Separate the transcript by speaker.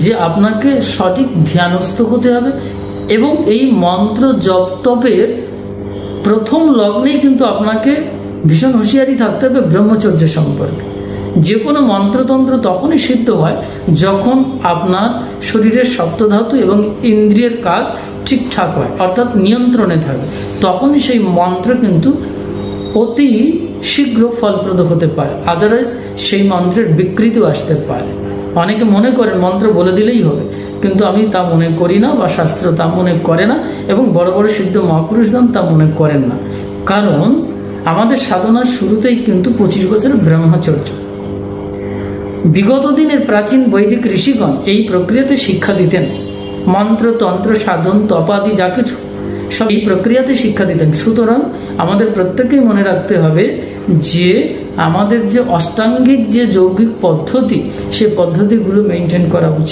Speaker 1: যে আপনাকে সঠিক ধ্যানস্থ হতে হবে এবং এই মন্ত্র জপ তপের প্রথম লগ্নেই কিন্তু আপনাকে ভীষণ হুঁশিয়ারি থাকতে হবে ব্রহ্মচর্য সম্পর্কে। যে কোনো মন্ত্রতন্ত্র তখনই সিদ্ধ হয় যখন আপনার শরীরের সপ্তধাতু এবং ইন্দ্রিয়ের কাজ ঠিকঠাক হয়, অর্থাৎ নিয়ন্ত্রণে থাকে, তখনই সেই মন্ত্র কিন্তু অতি শীঘ্র ফলপ্রদ হতে পারে। আদারওয়াইজ সেই মন্ত্রের বিকৃতিও আসতে পারে। অনেকে মনে করেন মন্ত্র বলে দিলেই হবে, কিন্তু আমি তা মনে করি না, বা শাস্ত্র তা মনে করে না, এবং বড় বড় সিদ্ধ মহাপুরুষগণ তা মনে করেন না। কারণ আমাদের সাধনার শুরুতেই কিন্তু 25 বছরের ব্রহ্মচর্য। বিগত দিনের প্রাচীন বৈদিক ঋষিগণ এই প্রক্রিয়াতে শিক্ষা দিতেন। মন্ত্র তন্ত্র সাধন তপাদি যা কিছু সব এই প্রক্রিয়াতে শিক্ষা দিতেন। সুতরাং আমাদের প্রত্যেকেই মনে রাখতে হবে যে আমাদের যে অষ্টাঙ্গিক যে যৌগিক পদ্ধতি, সে পদ্ধতিগুলো মেনটেন করা উচিত।